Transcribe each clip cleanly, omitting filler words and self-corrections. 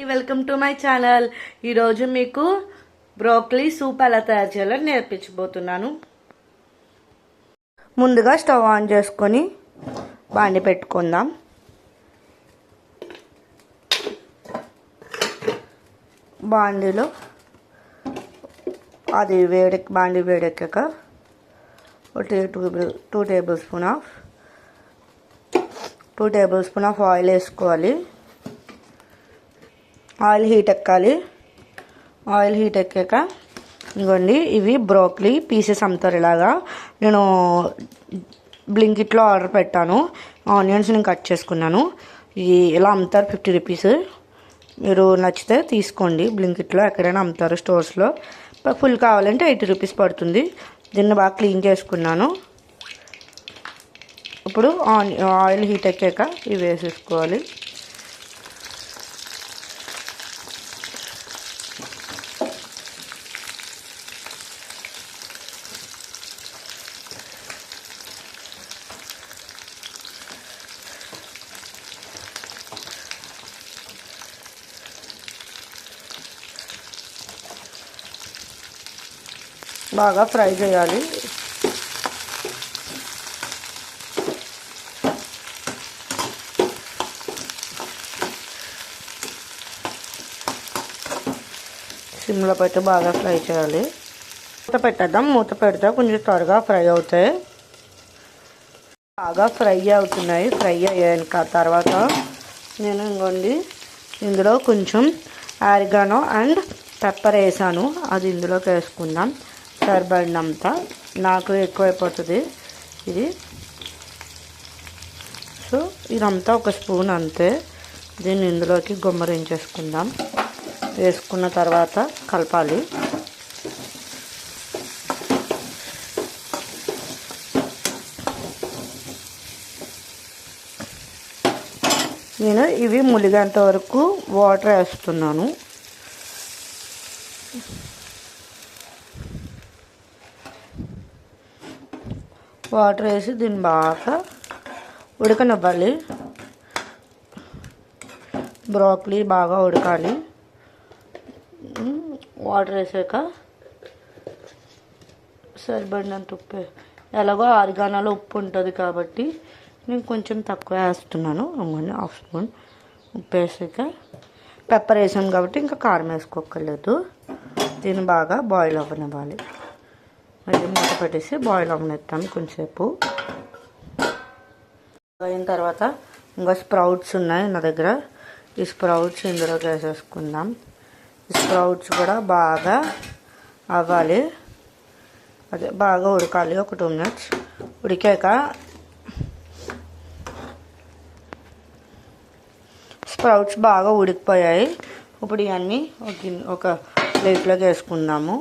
Welcome to my channel. ఈరోజు మీకు broccoli soup ఎలా తయారు చేయాలో నేర్పించబోతున్నాను. ముందుగా స్టవ్ ఆన్ చేసుకొని బాండి పెట్టుకుందాం. బాండీలో అది బాండీ వేడెక్కాక two table spoon of oil వేసుకోవాలి. ఆయిల్ హీట్ ఎక్కాలి. ఆయిల్ హీట్ ఎక్కాక ఇంకోండి ఇవి బ్రోకలీ పీసెస్ అమ్ముతారు. ఇలాగా నేను బ్లింకిట్లో ఆర్డర్ పెట్టాను. ఆనియన్స్ నేను కట్ చేసుకున్నాను. ఇలా అమ్ముతారు 50 రూపీస్. మీరు నచ్చితే తీసుకోండి. బ్లింకిట్లో ఎక్కడైనా అమ్ముతారు స్టోర్స్లో. ఫుల్ కావాలంటే 80 రూపీస్ పడుతుంది. దీన్ని బాగా క్లీన్ చేసుకున్నాను. ఇప్పుడు ఆయిల్ హీట్ ఎక్కాక ఇవి వేసేసుకోవాలి. బాగా ఫ్రై చేయాలి. సిమ్లో పెట్టి బాగా ఫ్రై చేయాలి. మూత పెట్టేద్దాం. మూత పెడితే కొంచెం త్వరగా ఫ్రై అవుతాయి. బాగా ఫ్రై అవుతున్నాయి. ఫ్రై అయ్యాక తర్వాత నేను ఇందులో కొంచెం ఆరిగానో అండ్ పెప్పర్ వేసాను. అది ఇందులోకి వేసుకుందాం. సరిపడినంత. నాకు ఎక్కువైపోతుంది ఇది. సో ఇదంతా ఒక స్పూన్ అంతే. దీన్ని ఇందులోకి గుమ్మరించేసుకుందాం. వేసుకున్న తర్వాత కలపాలి. నేను ఇవి ములిగేంత వరకు వాటర్ వేస్తున్నాను. వాటర్ వేసి దీన్ని బాగా ఉడకనివ్వాలి. బ్రోకలీ బాగా ఉడకాలి. వాటర్ వేసాక సరిపడినంత ఉప్పు, ఎలాగో ఆరిగానాలో ఉప్పు ఉంటుంది కాబట్టి నేను కొంచెం తక్కువ వేస్తున్నాను. హాఫ్ స్పూన్ ఉప్పు వేసాక పెప్పర్ వేసాను కాబట్టి ఇంకా కారం వేసుకోక్కర్లేదు. దీన్ని బాగా బాయిల్ అవ్వనివ్వాలి. మళ్ళీ మూత పెట్టేసి బాయిల్ అవ్వనిస్తాను కొంచెంసేపు. అయిన తర్వాత ఇంకా స్ప్రౌట్స్ ఉన్నాయి నా దగ్గర. ఈ స్ప్రౌట్స్ ఇందులోకి వేసేసుకుందాం. ఈ స్ప్రౌట్స్ కూడా బాగా అవ్వాలి. అదే బాగా ఉడకాలి. ఒక 2 మినిట్స్ ఉడికాక స్ప్రౌట్స్ బాగా ఉడికిపోయాయి. ఇప్పుడు ఇవన్నీ ఒక ప్లేట్లోకి వేసుకుందాము.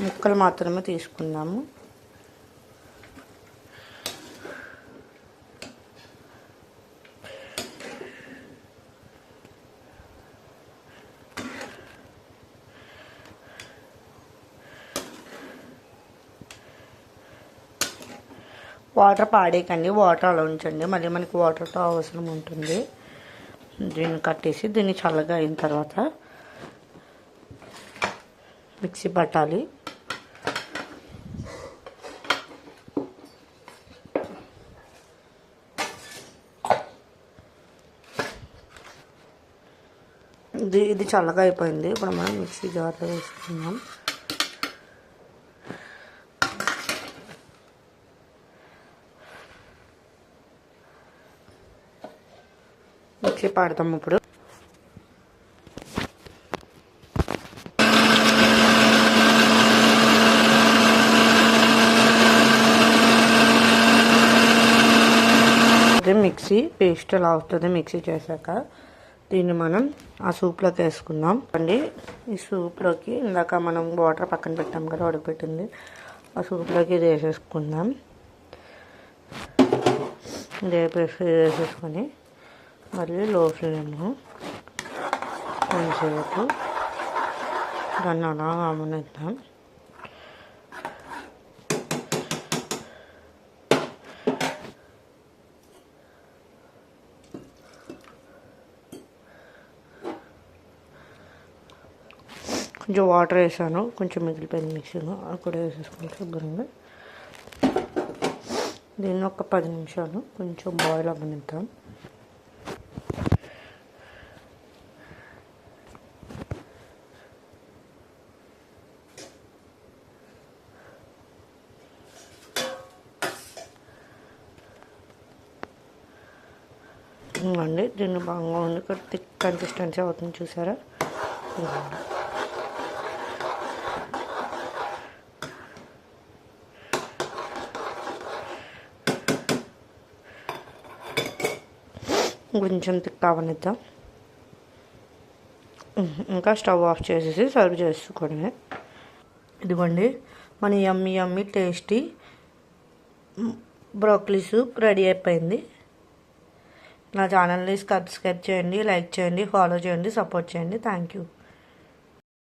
ముక్కలు మాత్రమే తీసుకుందాము. వాటర్ పాడేయకండి. వాటర్ అలా ఉంచండి. మళ్ళీ మనకి వాటర్తో అవసరం ఉంటుంది. దీన్ని కట్టేసి దీన్ని చల్లగా అయిన తర్వాత మిక్సీ పట్టాలి. ఇది చల్లగా అయిపోయింది. ఇప్పుడు మనం మిక్సీ జార్లో వేసుకుందాం. మిక్సీ పడతాం. ఇప్పుడు మిక్సీ పేస్ట్ అలా అవుతుంది. మిక్సీ చేశాక దీన్ని మనం ఆ సూప్లోకి వేసుకుందాం అండి. ఈ సూప్లోకి ఇందాక మనం వాటర్ పక్కన పెట్టాం కదా ఉడకబెట్టింది, ఆ సూప్లోకి ఇది వేసేసుకుందాం. ఇదే పేస్ట్ వేసేసుకొని మళ్ళీ లో ఫ్లేమ్లో కొంచెంసేపు దాన్ని అలా గమనిద్దాం. కొంచెం వాటర్ వేసాను, కొంచెం మిగిలిపోయింది మిక్సీలో, అది కూడా వేసేసుకుంటే శుభ్రంగా. దీన్ని ఒక 10 నిమిషాలు కొంచెం బాయిల్ అవ్వనిద్దాం. అండి దీన్ని బాగా ఉంది, థిక్ కన్సిస్టెన్సీ అవుతుంది చూసారా. కొంచెం థిక్ అవ్వనిద్దాం. ఇంకా స్టవ్ ఆఫ్ చేసేసి సర్వ్ చేసుకోవడమే. ఇదిగోండి మన yummy yummy tasty broccoli soup ready అయిపోయింది. నా ఛానల్ని సబ్స్క్రైబ్ చేయండి, లైక్ చేయండి, ఫాలో చేయండి, సపోర్ట్ చేయండి. Thank you.